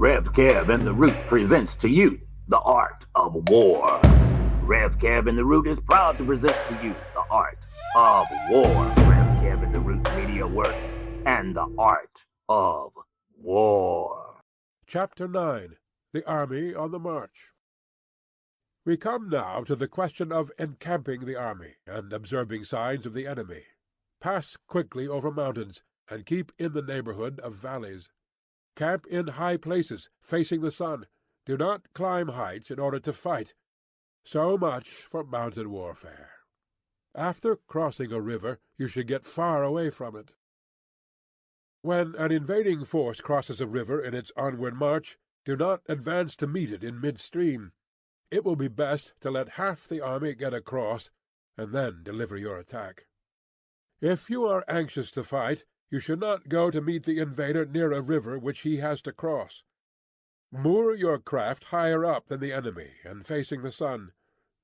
Rev-Kev and the Root presents to you the art of war. Rev-Kev and the Root is proud to present to you the art of war. Rev-Kev and the Root Media Works and the art of war. Chapter 9. The Army on the March. We come now to the question of encamping the army and observing signs of the enemy. Pass quickly over mountains, and keep in the neighborhood of valleys. Camp in high places, facing the sun. Do not climb heights in order to fight. So much for mountain warfare. After crossing a river, you should get far away from it. When an invading force crosses a river in its onward march, do not advance to meet it in midstream. It will be best to let half the army get across, and then deliver your attack. If you are anxious to fight, you should not go to meet the invader near a river which he has to cross. Moor your craft higher up than the enemy, and facing the sun.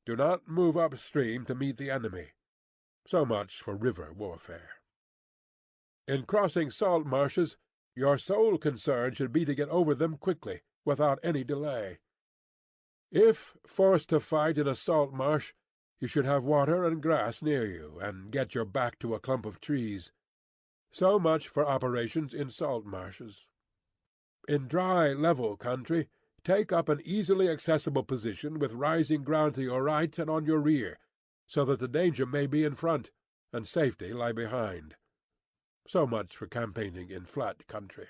Do not move upstream to meet the enemy. So much for river warfare. In crossing salt marshes, your sole concern should be to get over them quickly, without any delay. If forced to fight in a salt marsh, you should have water and grass near you, and get your back to a clump of trees. So much for operations in salt marshes. In dry, level country, take up an easily accessible position with rising ground to your right and on your rear, so that the danger may be in front, and safety lie behind. So much for campaigning in flat country.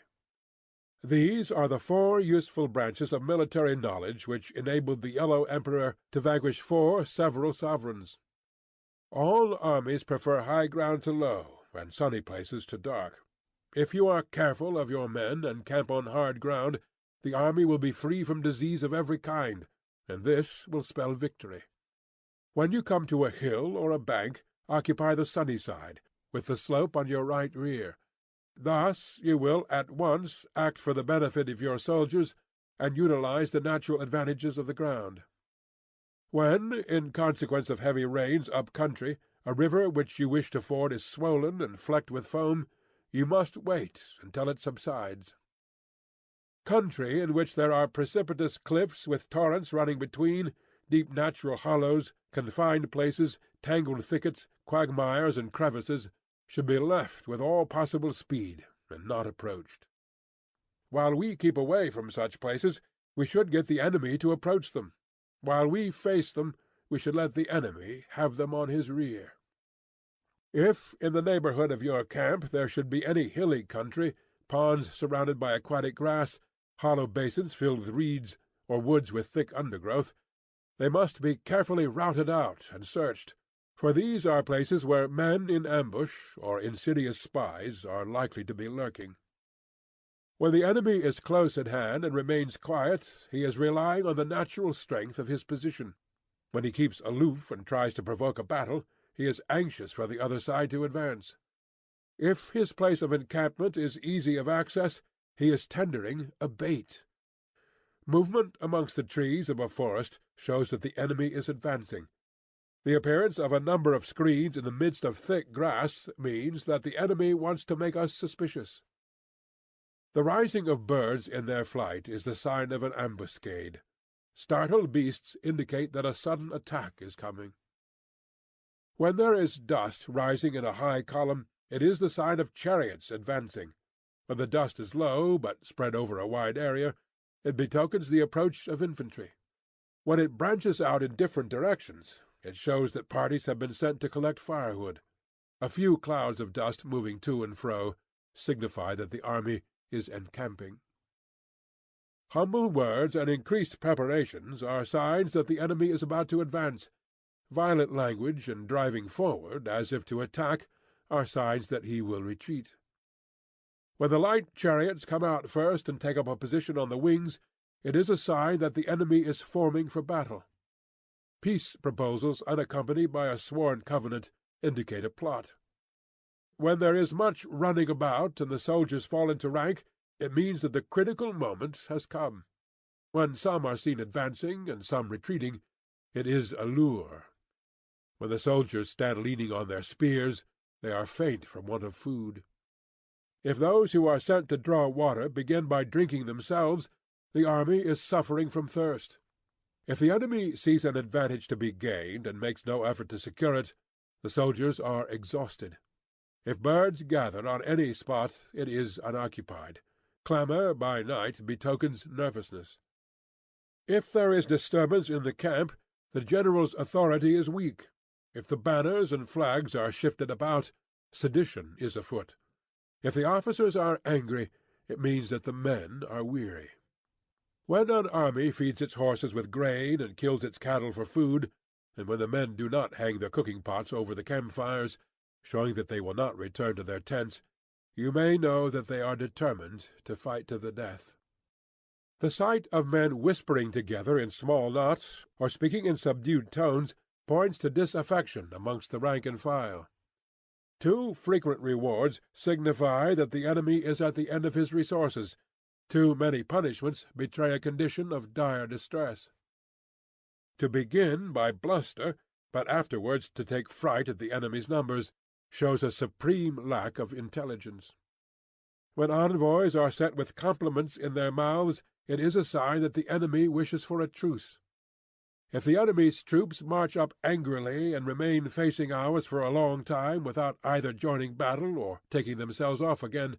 These are the 4 useful branches of military knowledge which enabled the Yellow Emperor to vanquish 4 several sovereigns. All armies prefer high ground to low, and sunny places to dark. If you are careful of your men and camp on hard ground, the army will be free from disease of every kind, and this will spell victory. When you come to a hill or a bank, occupy the sunny side, with the slope on your right rear. Thus you will at once act for the benefit of your soldiers, and utilize the natural advantages of the ground. When, in consequence of heavy rains up country, a river which you wish to ford is swollen and flecked with foam, you must wait until it subsides. Country in which there are precipitous cliffs with torrents running between, deep natural hollows, confined places, tangled thickets, quagmires, and crevices, should be left with all possible speed, and not approached. While we keep away from such places, we should get the enemy to approach them. While we face them, we should let the enemy have them on his rear. If in the neighborhood of your camp there should be any hilly country, ponds surrounded by aquatic grass, hollow basins filled with reeds, or woods with thick undergrowth, they must be carefully routed out and searched, for these are places where men in ambush or insidious spies are likely to be lurking. When the enemy is close at hand and remains quiet, he is relying on the natural strength of his position. When he keeps aloof and tries to provoke a battle, he is anxious for the other side to advance. If his place of encampment is easy of access, he is tendering a bait. Movement amongst the trees of a forest shows that the enemy is advancing. The appearance of a number of screens in the midst of thick grass means that the enemy wants to make us suspicious. The rising of birds in their flight is the sign of an ambuscade. Startled beasts indicate that a sudden attack is coming. When there is dust rising in a high column, it is the sign of chariots advancing. When the dust is low, but spread over a wide area, it betokens the approach of infantry. When it branches out in different directions, it shows that parties have been sent to collect firewood. A few clouds of dust moving to and fro signify that the army is encamping. Humble words and increased preparations are signs that the enemy is about to advance. Violent language and driving forward, as if to attack, are signs that he will retreat. When the light chariots come out first and take up a position on the wings, it is a sign that the enemy is forming for battle. Peace proposals unaccompanied by a sworn covenant indicate a plot. When there is much running about and the soldiers fall into rank, it means that the critical moment has come. When some are seen advancing and some retreating, it is a lure. When the soldiers stand leaning on their spears, they are faint from want of food. If those who are sent to draw water begin by drinking themselves, the army is suffering from thirst. If the enemy sees an advantage to be gained and makes no effort to secure it, the soldiers are exhausted. If birds gather on any spot, it is unoccupied. Clamor by night betokens nervousness. If there is disturbance in the camp, the general's authority is weak. If the banners and flags are shifted about, sedition is afoot. If the officers are angry, it means that the men are weary. When an army feeds its horses with grain and kills its cattle for food, and when the men do not hang their cooking pots over the campfires, showing that they will not return to their tents, you may know that they are determined to fight to the death. The sight of men whispering together in small knots, or speaking in subdued tones, points to disaffection amongst the rank and file. Too frequent rewards signify that the enemy is at the end of his resources. Too many punishments betray a condition of dire distress. To begin by bluster, but afterwards to take fright at the enemy's numbers, shows a supreme lack of intelligence. When envoys are sent with compliments in their mouths, it is a sign that the enemy wishes for a truce. If the enemy's troops march up angrily and remain facing ours for a long time without either joining battle or taking themselves off again,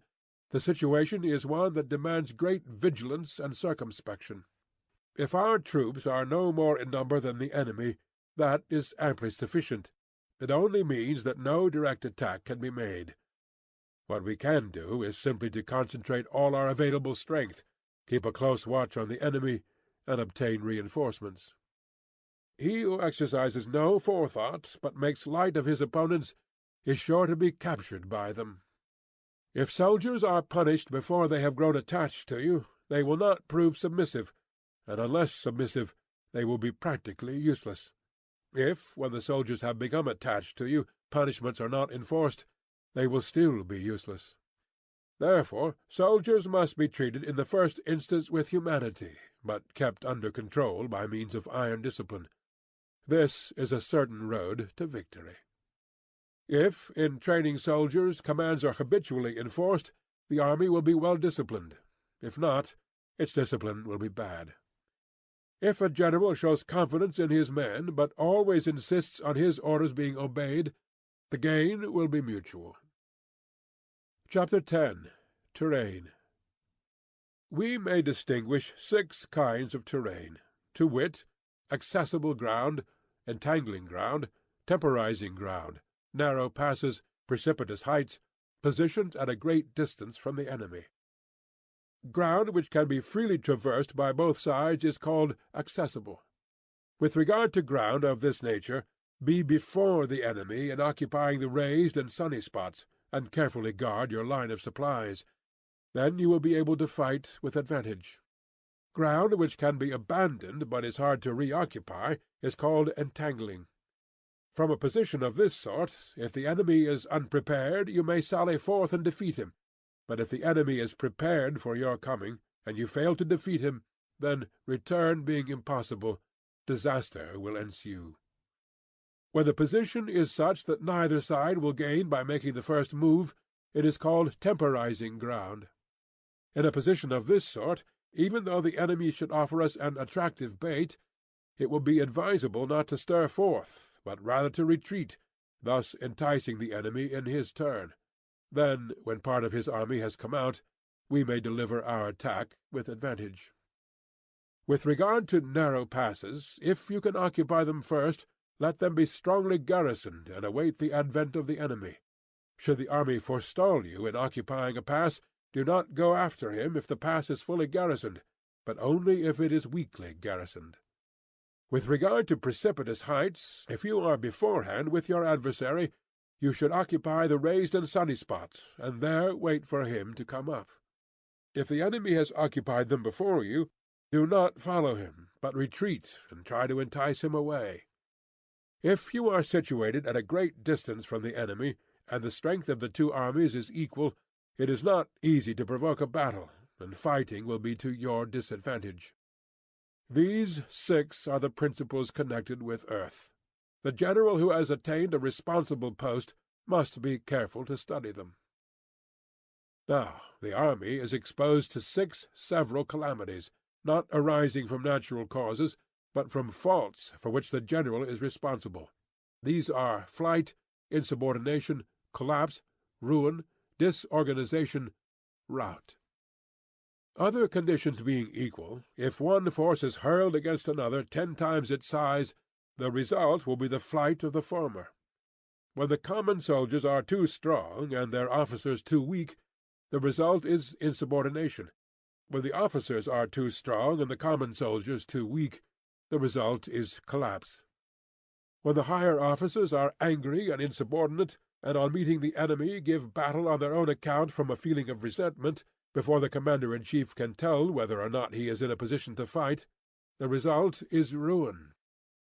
the situation is one that demands great vigilance and circumspection. If our troops are no more in number than the enemy, that is amply sufficient. It only means that no direct attack can be made. What we can do is simply to concentrate all our available strength, keep a close watch on the enemy, and obtain reinforcements. He who exercises no forethought, but makes light of his opponents, is sure to be captured by them. If soldiers are punished before they have grown attached to you, they will not prove submissive, and unless submissive, they will be practically useless. If, when the soldiers have become attached to you, punishments are not enforced, they will still be useless. Therefore, soldiers must be treated in the first instance with humanity, but kept under control by means of iron discipline. This is a certain road to victory. If, in training soldiers, commands are habitually enforced, the army will be well disciplined. If not, its discipline will be bad. If a general shows confidence in his men, but always insists on his orders being obeyed, the gain will be mutual. Chapter 10. Terrain. We may distinguish 6 kinds of terrain, to wit, accessible ground, entangling ground, temporizing ground, narrow passes, precipitous heights, positions at a great distance from the enemy. Ground which can be freely traversed by both sides is called accessible. With regard to ground of this nature, be before the enemy in occupying the raised and sunny spots, and carefully guard your line of supplies. Then you will be able to fight with advantage. Ground which can be abandoned but is hard to reoccupy is called entangling. From a position of this sort, if the enemy is unprepared, you may sally forth and defeat him. But if the enemy is prepared for your coming, and you fail to defeat him, then, return being impossible, disaster will ensue. When the position is such that neither side will gain by making the first move, it is called temporizing ground. In a position of this sort, even though the enemy should offer us an attractive bait, it will be advisable not to stir forth, but rather to retreat, thus enticing the enemy in his turn. Then, when part of his army has come out, we may deliver our attack with advantage. With regard to narrow passes, if you can occupy them first, let them be strongly garrisoned and await the advent of the enemy. Should the army forestall you in occupying a pass, do not go after him if the pass is fully garrisoned, but only if it is weakly garrisoned. With regard to precipitous heights, if you are beforehand with your adversary, you should occupy the raised and sunny spots, and there wait for him to come up. If the enemy has occupied them before you, do not follow him, but retreat and try to entice him away. If you are situated at a great distance from the enemy, and the strength of the two armies is equal, it is not easy to provoke a battle, and fighting will be to your disadvantage. These 6 are the principles connected with earth. The general who has attained a responsible post must be careful to study them. Now, the army is exposed to 6 several calamities, not arising from natural causes, but from faults for which the general is responsible. These are flight, insubordination, collapse, ruin, disorganization, rout. Other conditions being equal, if one force is hurled against another 10 times its size, the result will be the flight of the former. When the common soldiers are too strong and their officers too weak, the result is insubordination. When the officers are too strong and the common soldiers too weak, the result is collapse. When the higher officers are angry and insubordinate, and on meeting the enemy give battle on their own account from a feeling of resentment, before the commander-in-chief can tell whether or not he is in a position to fight, the result is ruin.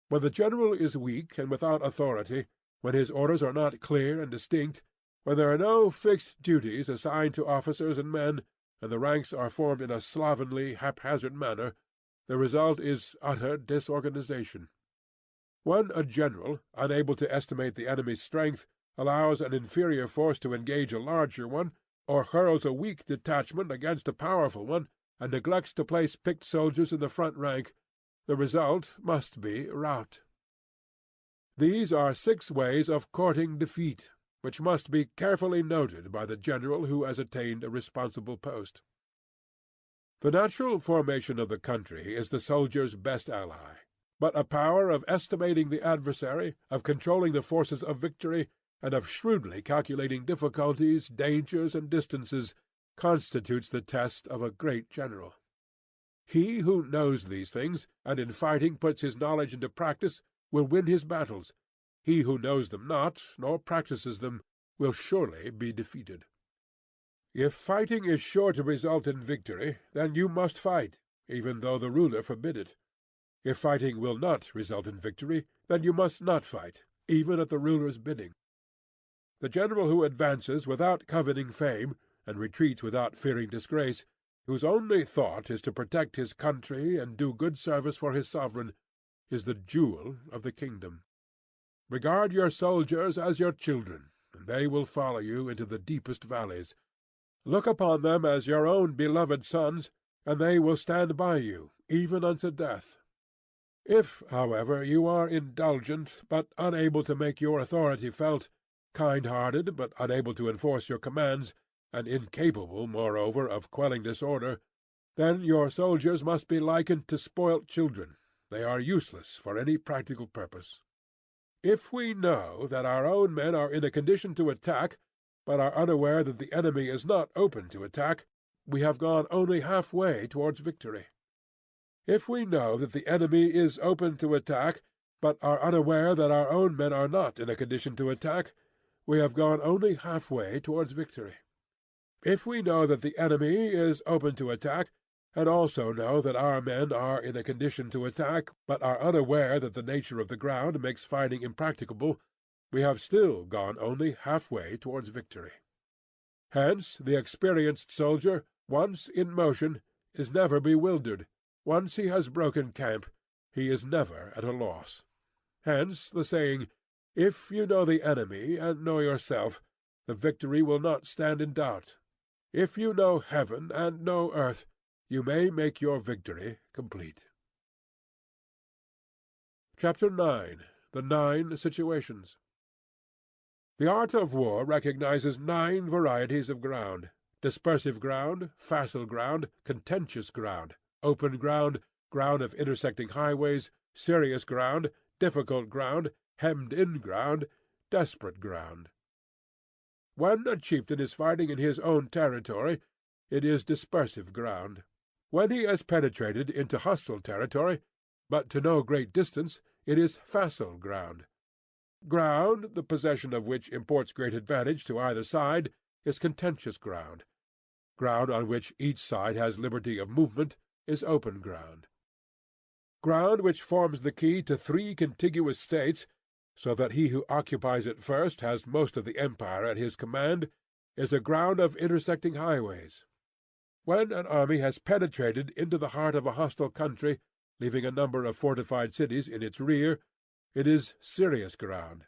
When the general is weak and without authority, when his orders are not clear and distinct, when there are no fixed duties assigned to officers and men, and the ranks are formed in a slovenly, haphazard manner, the result is utter disorganization. When a general, unable to estimate the enemy's strength, allows an inferior force to engage a larger one, or hurls a weak detachment against a powerful one, and neglects to place picked soldiers in the front rank, the result must be rout. These are 6 ways of courting defeat, which must be carefully noted by the general who has attained a responsible post. The natural formation of the country is the soldier's best ally, but a power of estimating the adversary, of controlling the forces of victory, and of shrewdly calculating difficulties, dangers, and distances, constitutes the test of a great general. He who knows these things, and in fighting puts his knowledge into practice, will win his battles. He who knows them not, nor practices them, will surely be defeated. If fighting is sure to result in victory, then you must fight, even though the ruler forbid it. If fighting will not result in victory, then you must not fight, even at the ruler's bidding. The general who advances without coveting fame, and retreats without fearing disgrace, whose only thought is to protect his country and do good service for his sovereign, is the jewel of the kingdom. Regard your soldiers as your children, and they will follow you into the deepest valleys. Look upon them as your own beloved sons, and they will stand by you, even unto death. If, however, you are indulgent, but unable to make your authority felt, kind-hearted, but unable to enforce your commands, and incapable, moreover, of quelling disorder, then your soldiers must be likened to spoilt children. They are useless for any practical purpose. If we know that our own men are in a condition to attack, but are unaware that the enemy is not open to attack, we have gone only half-way towards victory. If we know that the enemy is open to attack, but are unaware that our own men are not in a condition to attack, we have gone only half-way towards victory. If we know that the enemy is open to attack, and also know that our men are in a condition to attack, but are unaware that the nature of the ground makes fighting impracticable, we have still gone only half-way towards victory. Hence the experienced soldier, once in motion, is never bewildered. Once he has broken camp, he is never at a loss. Hence the saying, "If you know the enemy and know yourself, the victory will not stand in doubt. If you know heaven and know earth, you may make your victory complete." Chapter 9. The 9 Situations. The art of war recognizes 9 varieties of ground: dispersive ground, facile ground, contentious ground, open ground, ground of intersecting highways, serious ground, difficult ground, hemmed-in ground, desperate ground. When a chieftain is fighting in his own territory, it is dispersive ground. When he has penetrated into hostile territory, but to no great distance, it is facile ground. Ground, the possession of which imports great advantage to either side, is contentious ground. Ground on which each side has liberty of movement is open ground. Ground which forms the key to 3 contiguous states, so that he who occupies it first has most of the empire at his command, is a ground of intersecting highways. When an army has penetrated into the heart of a hostile country, leaving a number of fortified cities in its rear, it is serious ground.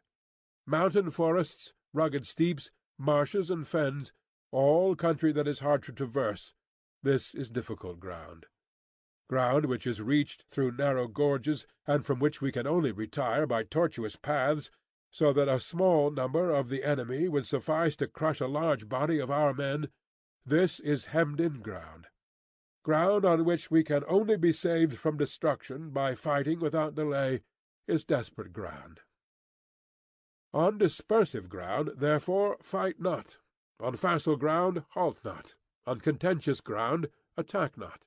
Mountain forests, rugged steeps, marshes and fens, all country that is hard to traverse, this is difficult ground. ground which is reached through narrow gorges, and from which we can only retire by tortuous paths, so that a small number of the enemy would suffice to crush a large body of our men, this is hemmed-in ground. Ground on which we can only be saved from destruction by fighting without delay is desperate ground. On dispersive ground, therefore, fight not. On facile ground, halt not. On contentious ground, attack not.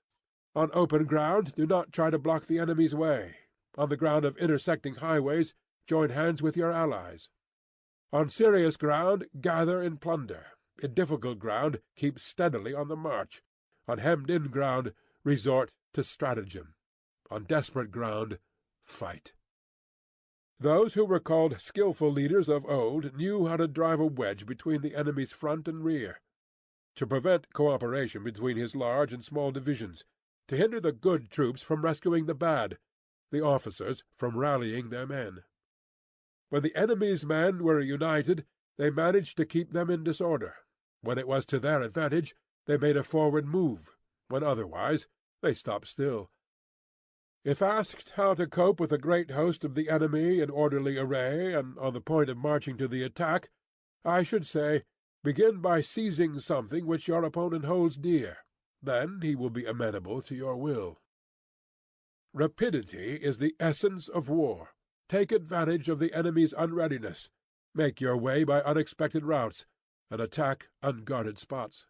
On open ground, do not try to block the enemy's way. On the ground of intersecting highways, join hands with your allies. On serious ground, gather in plunder. In difficult ground, keep steadily on the march. On hemmed-in ground, resort to stratagem. On desperate ground, fight. Those who were called skilful leaders of old knew how to drive a wedge between the enemy's front and rear, to prevent cooperation between his large and small divisions, to hinder the good troops from rescuing the bad, the officers from rallying their men. When the enemy's men were united, they managed to keep them in disorder. When it was to their advantage, they made a forward move. When otherwise, they stopped still. If asked how to cope with a great host of the enemy in orderly array and on the point of marching to the attack, I should say, begin by seizing something which your opponent holds dear. Then he will be amenable to your will. Rapidity is the essence of war. Take advantage of the enemy's unreadiness. Make your way by unexpected routes, and attack unguarded spots.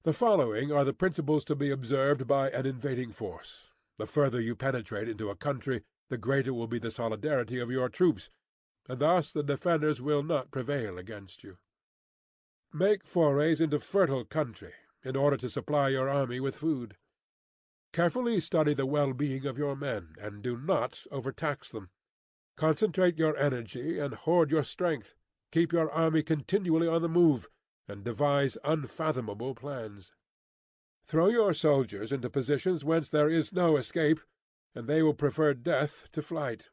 The following are the principles to be observed by an invading force. The further you penetrate into a country, the greater will be the solidarity of your troops, and thus the defenders will not prevail against you. Make forays into fertile country, in order to supply your army with food. Carefully study the well-being of your men, and do not overtax them. Concentrate your energy, and hoard your strength. Keep your army continually on the move, and devise unfathomable plans. Throw your soldiers into positions whence there is no escape, and they will prefer death to flight.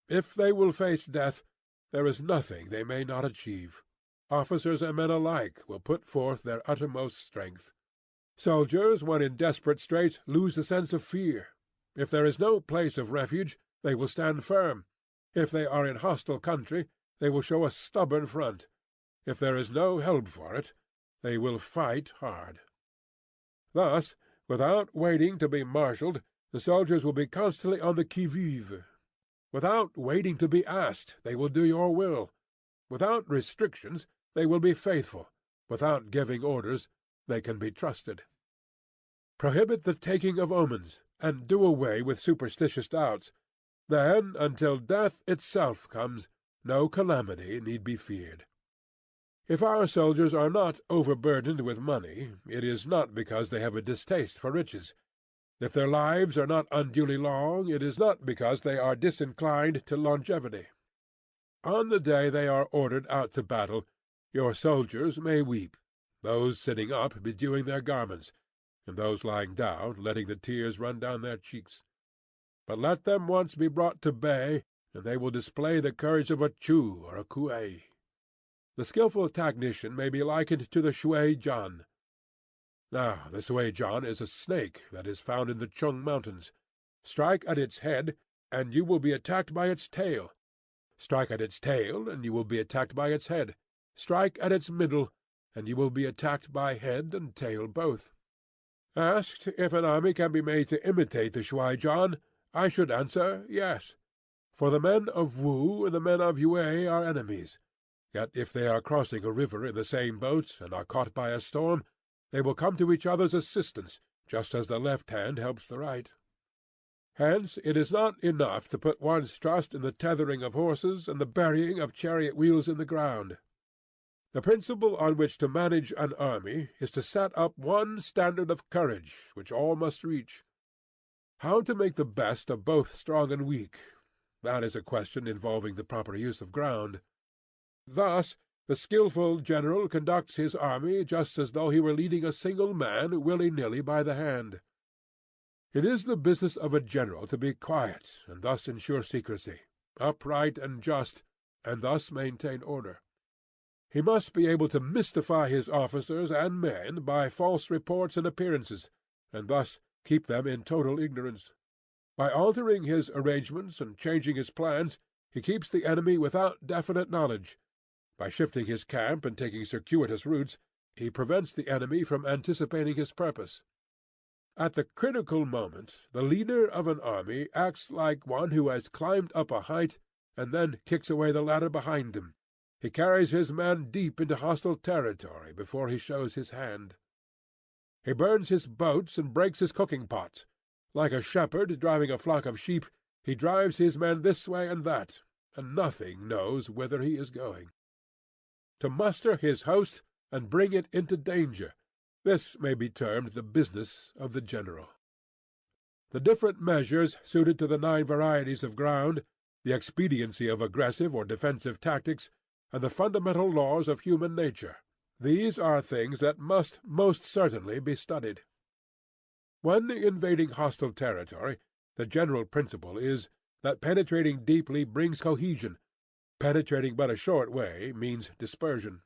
If they will face death, there is nothing they may not achieve. Officers and men alike will put forth their uttermost strength. Soldiers, when in desperate straits, lose the sense of fear. If there is no place of refuge, they will stand firm. If they are in hostile country, they will show a stubborn front. If there is no help for it, they will fight hard. Thus, without waiting to be marshalled, the soldiers will be constantly on the qui-vive. Without waiting to be asked, they will do your will. Without restrictions, they will be faithful. Without giving orders, they can be trusted. Prohibit the taking of omens, and do away with superstitious doubts. Then, until death itself comes, no calamity need be feared. If our soldiers are not overburdened with money, it is not because they have a distaste for riches. If their lives are not unduly long, it is not because they are disinclined to longevity. On the day they are ordered out to battle, your soldiers may weep, those sitting up bedewing their garments, and those lying down letting the tears run down their cheeks. But let them once be brought to bay, and they will display the courage of a Chu or a Kuei. The skilful tactician may be likened to the Shui-jan. Now the Shui-jan is a snake that is found in the Chung mountains. Strike at its head, and you will be attacked by its tail. Strike at its tail, and you will be attacked by its head. Strike at its middle, and you will be attacked by head and tail both. Asked if an army can be made to imitate the Shui-jan, I should answer yes. For the men of Wu and the men of Yue are enemies. Yet if they are crossing a river in the same boat, and are caught by a storm, they will come to each other's assistance, just as the left hand helps the right. Hence it is not enough to put one's trust in the tethering of horses and the burying of chariot wheels in the ground. The principle on which to manage an army is to set up one standard of courage which all must reach. How to make the best of both strong and weak, that is a question involving the proper use of ground. Thus the skilful general conducts his army just as though he were leading a single man willy-nilly by the hand. It is the business of a general to be quiet, and thus ensure secrecy, upright and just, and thus maintain order. He must be able to mystify his officers and men by false reports and appearances, and thus keep them in total ignorance. By altering his arrangements and changing his plans, he keeps the enemy without definite knowledge. By shifting his camp and taking circuitous routes, he prevents the enemy from anticipating his purpose. At the critical moment, the leader of an army acts like one who has climbed up a height and then kicks away the ladder behind him. He carries his men deep into hostile territory before he shows his hand. He burns his boats and breaks his cooking pots. Like a shepherd driving a flock of sheep, he drives his men this way and that, and nothing knows whither he is going. To muster his host and bring it into danger, this may be termed the business of the general. The different measures suited to the 9 varieties of ground, the expediency of aggressive or defensive tactics, and the fundamental laws of human nature, these are things that must most certainly be studied. When invading hostile territory, the general principle is that penetrating deeply brings cohesion. Penetrating but a short way means dispersion.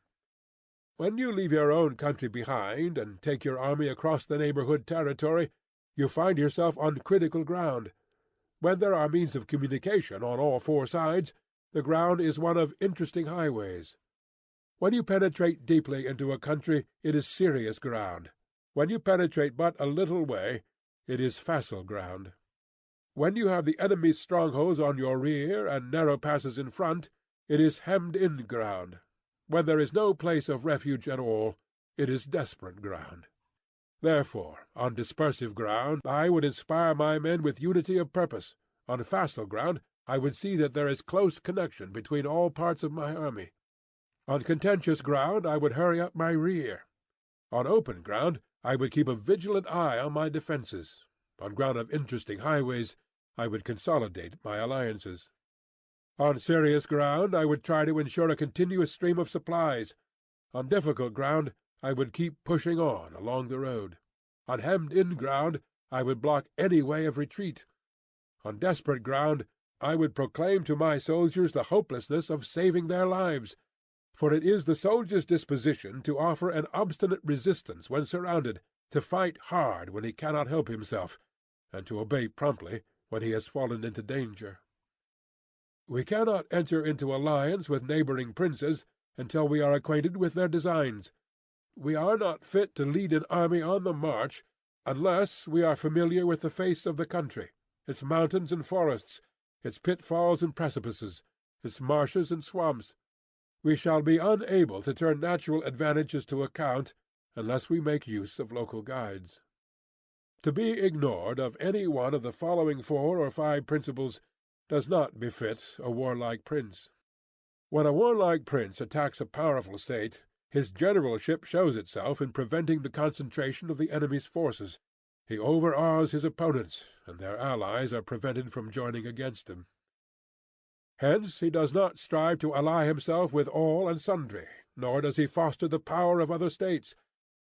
When you leave your own country behind and take your army across the neighborhood territory, you find yourself on critical ground. When there are means of communication on all 4 sides, the ground is one of interesting highways. When you penetrate deeply into a country, it is serious ground. When you penetrate but a little way, it is facile ground. When you have the enemy's strongholds on your rear and narrow passes in front, it is hemmed-in ground. When there is no place of refuge at all, it is desperate ground. Therefore, on dispersive ground I would inspire my men with unity of purpose. On facile ground I would see that there is close connection between all parts of my army. On contentious ground I would hurry up my rear. On open ground I would keep a vigilant eye on my defences. On ground of interesting highways I would consolidate my alliances. On serious ground I would try to ensure a continuous stream of supplies. On difficult ground I would keep pushing on along the road. On hemmed-in ground I would block any way of retreat. On desperate ground I would proclaim to my soldiers the hopelessness of saving their lives, for it is the soldier's disposition to offer an obstinate resistance when surrounded, to fight hard when he cannot help himself, and to obey promptly when he has fallen into danger. We cannot enter into alliance with neighboring princes until we are acquainted with their designs. We are not fit to lead an army on the march unless we are familiar with the face of the country, its mountains and forests, its pitfalls and precipices, its marshes and swamps. We shall be unable to turn natural advantages to account unless we make use of local guides. To be ignored of any one of the following 4 or 5 principles does not befit a warlike prince. When a warlike prince attacks a powerful state, his generalship shows itself in preventing the concentration of the enemy's forces. He overawes his opponents, and their allies are prevented from joining against him. Hence he does not strive to ally himself with all and sundry, nor does he foster the power of other states.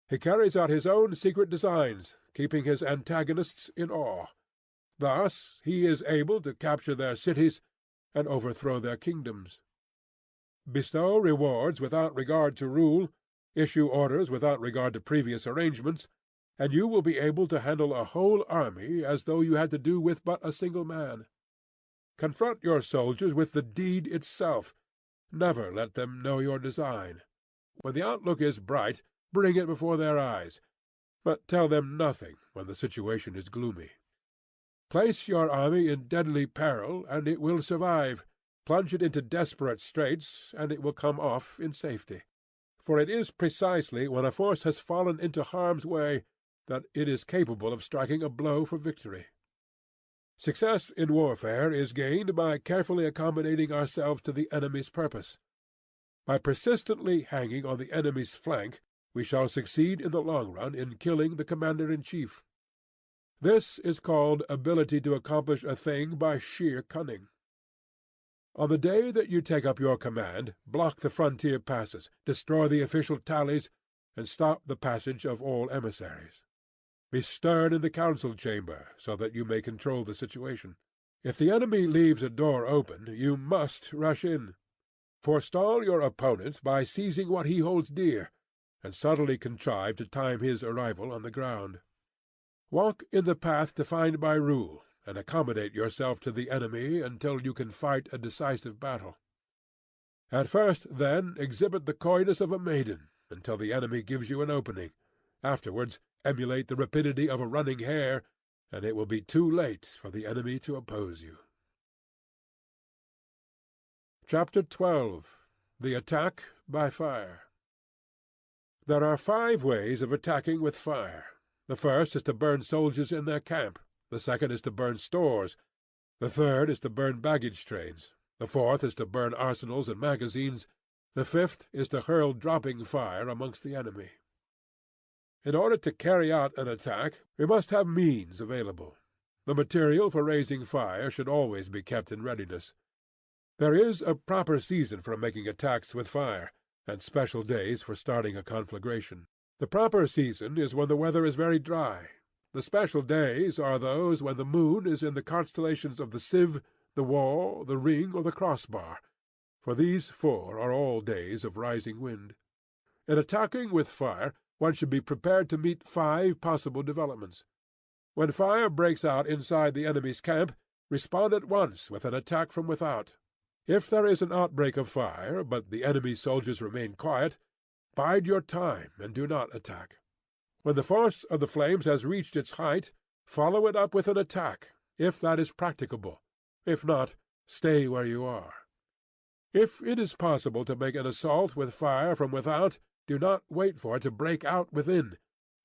He carries out his own secret designs, keeping his antagonists in awe. Thus he is able to capture their cities and overthrow their kingdoms. Bestow rewards without regard to rule, issue orders without regard to previous arrangements, and you will be able to handle a whole army as though you had to do with but a single man. Confront your soldiers with the deed itself. Never let them know your design. When the outlook is bright, bring it before their eyes, but tell them nothing when the situation is gloomy. Place your army in deadly peril, and it will survive. Plunge it into desperate straits, and it will come off in safety. For it is precisely when a force has fallen into harm's way that it is capable of striking a blow for victory. Success in warfare is gained by carefully accommodating ourselves to the enemy's purpose. By persistently hanging on the enemy's flank, we shall succeed in the long run in killing the commander-in-chief. This is called ability to accomplish a thing by sheer cunning. On the day that you take up your command, block the frontier passes, destroy the official tallies, and stop the passage of all emissaries. Be stern in the council-chamber, so that you may control the situation. If the enemy leaves a door open, you must rush in. Forestall your opponent by seizing what he holds dear, and subtly contrive to time his arrival on the ground. Walk in the path defined by rule, and accommodate yourself to the enemy until you can fight a decisive battle. At first, then, exhibit the coyness of a maiden, until the enemy gives you an opening. Afterwards, emulate the rapidity of a running hare, and it will be too late for the enemy to oppose you. Chapter 12. The Attack by Fire. There are 5 ways of attacking with fire. The first is to burn soldiers in their camp. The second is to burn stores. The third is to burn baggage trains. The fourth is to burn arsenals and magazines. The fifth is to hurl dropping fire amongst the enemy. In order to carry out an attack, we must have means available. The material for raising fire should always be kept in readiness. There is a proper season for making attacks with fire, and special days for starting a conflagration. The proper season is when the weather is very dry. The special days are those when the moon is in the constellations of the sieve, the wall, the ring, or the crossbar, for these 4 are all days of rising wind. In attacking with fire, one should be prepared to meet 5 possible developments. When fire breaks out inside the enemy's camp, respond at once with an attack from without. If there is an outbreak of fire, but the enemy's soldiers remain quiet, bide your time and do not attack. When the force of the flames has reached its height, follow it up with an attack, if that is practicable. If not, stay where you are. If it is possible to make an assault with fire from without, do not wait for it to break out within,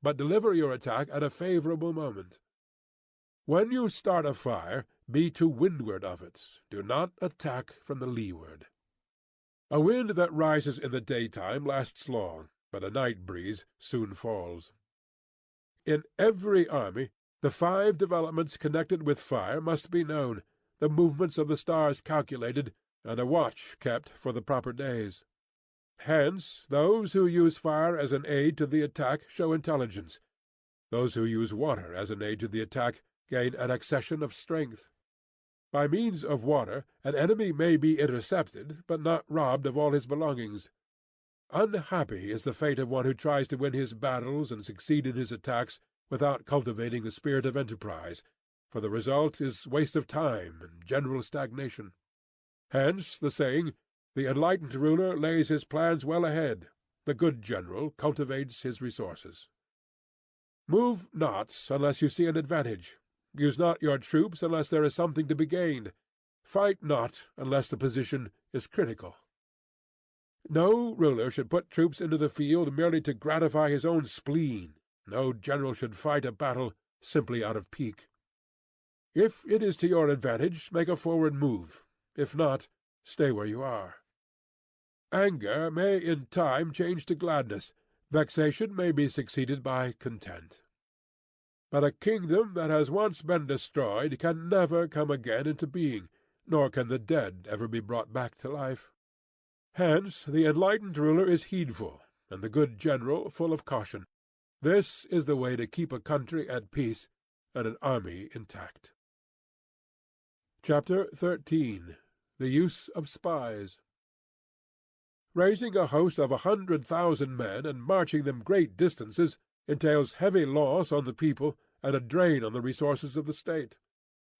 but deliver your attack at a favorable moment. When you start a fire, be to windward of it. Do not attack from the leeward. A wind that rises in the daytime lasts long, but a night breeze soon falls. In every army, the 5 developments connected with fire must be known, the movements of the stars calculated, and a watch kept for the proper days. Hence, those who use fire as an aid to the attack show intelligence. Those who use water as an aid to the attack gain an accession of strength. By means of water, an enemy may be intercepted, but not robbed of all his belongings. Unhappy is the fate of one who tries to win his battles and succeed in his attacks without cultivating the spirit of enterprise, for the result is waste of time and general stagnation. Hence the saying, "The enlightened ruler lays his plans well ahead. The good general cultivates his resources." Move not unless you see an advantage. Use not your troops unless there is something to be gained. Fight not unless the position is critical. No ruler should put troops into the field merely to gratify his own spleen. No general should fight a battle simply out of pique. If it is to your advantage, make a forward move. If not, stay where you are. Anger may in time change to gladness. Vexation may be succeeded by content. But a kingdom that has once been destroyed can never come again into being, nor can the dead ever be brought back to life. Hence the enlightened ruler is heedful, and the good general full of caution. This is the way to keep a country at peace and an army intact. Chapter 13. The Use of Spies. Raising a host of 100,000 men and marching them great distances entails heavy loss on the people and a drain on the resources of the state.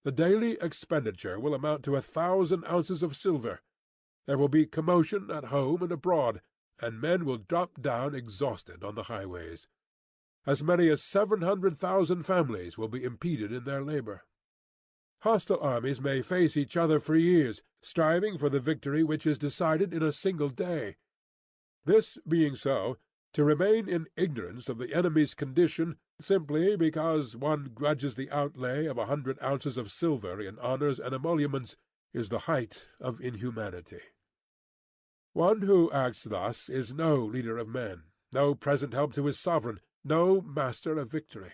The daily expenditure will amount to 1,000 ounces of silver. There will be commotion at home and abroad, and men will drop down exhausted on the highways. As many as 700,000 families will be impeded in their labor. Hostile armies may face each other for years, striving for the victory which is decided in a single day. This being so, to remain in ignorance of the enemy's condition, simply because one grudges the outlay of 100 ounces of silver in honors and emoluments, is the height of inhumanity. One who acts thus is no leader of men, no present help to his sovereign, no master of victory.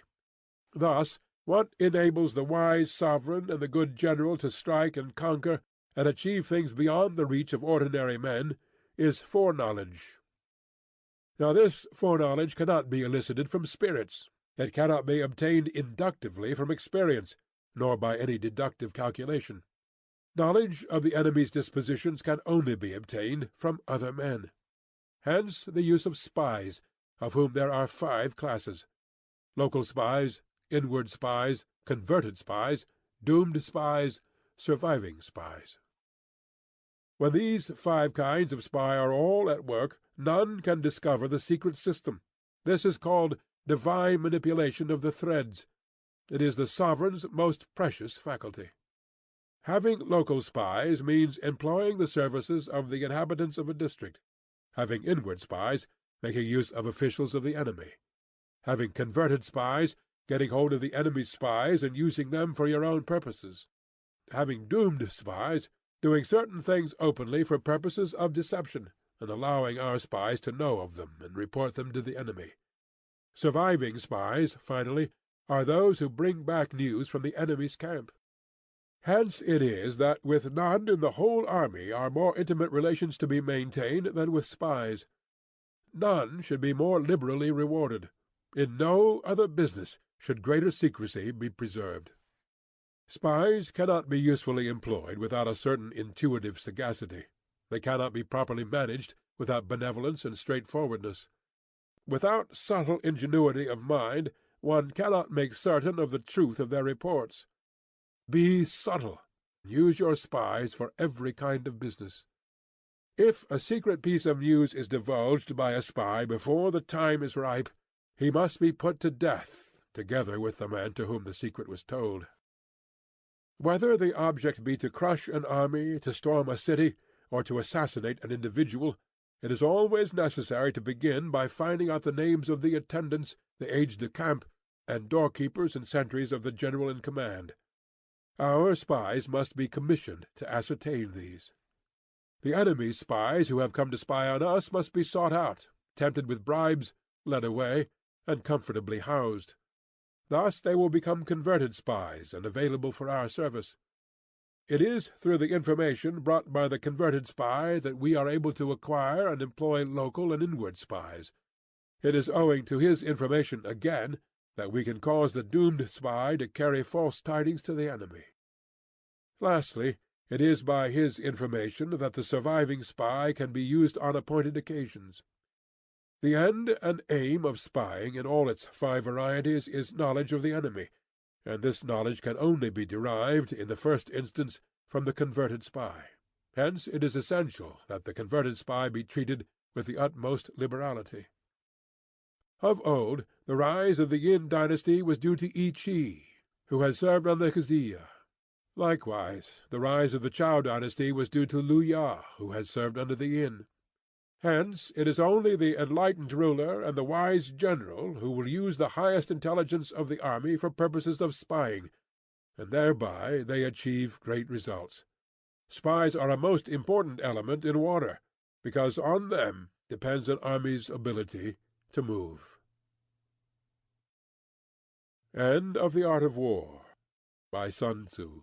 Thus, what enables the wise sovereign and the good general to strike and conquer, and achieve things beyond the reach of ordinary men, is foreknowledge. Now this foreknowledge cannot be elicited from spirits. It cannot be obtained inductively from experience, nor by any deductive calculation. Knowledge of the enemy's dispositions can only be obtained from other men. Hence the use of spies, of whom there are 5 classes: local spies, inward spies, converted spies, doomed spies, surviving spies. When these 5 kinds of spy are all at work, none can discover the secret system. This is called divine manipulation of the threads. It is the sovereign's most precious faculty. Having local spies means employing the services of the inhabitants of a district. Having inward spies, making use of officials of the enemy. Having converted spies, getting hold of the enemy's spies and using them for your own purposes. Having doomed spies, doing certain things openly for purposes of deception, and allowing our spies to know of them and report them to the enemy. Surviving spies, finally, are those who bring back news from the enemy's camp. Hence it is that with none in the whole army are more intimate relations to be maintained than with spies. None should be more liberally rewarded. In no other business should greater secrecy be preserved. Spies cannot be usefully employed without a certain intuitive sagacity. They cannot be properly managed without benevolence and straightforwardness. Without subtle ingenuity of mind, one cannot make certain of the truth of their reports. Be subtle. Use your spies for every kind of business. If a secret piece of news is divulged by a spy before the time is ripe, he must be put to death, together with the man to whom the secret was told. Whether the object be to crush an army, to storm a city, or to assassinate an individual, it is always necessary to begin by finding out the names of the attendants, the aides-de-camp, and doorkeepers and sentries of the general in command. Our spies must be commissioned to ascertain these. The enemy's spies who have come to spy on us must be sought out, tempted with bribes, led away, and comfortably housed. Thus they will become converted spies and available for our service. It is through the information brought by the converted spy that we are able to acquire and employ local and inward spies. It is owing to his information again that we can cause the doomed spy to carry false tidings to the enemy. Lastly, it is by his information that the surviving spy can be used on appointed occasions. The end and aim of spying in all its 5 varieties is knowledge of the enemy, and this knowledge can only be derived, in the first instance, from the converted spy. Hence it is essential that the converted spy be treated with the utmost liberality. Of old, the rise of the Yin dynasty was due to I Chi, who had served under K'ziya. Likewise, the rise of the Chow dynasty was due to Lu Ya, who had served under the Yin. Hence it is only the enlightened ruler and the wise general who will use the highest intelligence of the army for purposes of spying, and thereby they achieve great results. Spies are a most important element in war, because on them depends an army's ability to move. End of The Art of War, by Sun Tzu.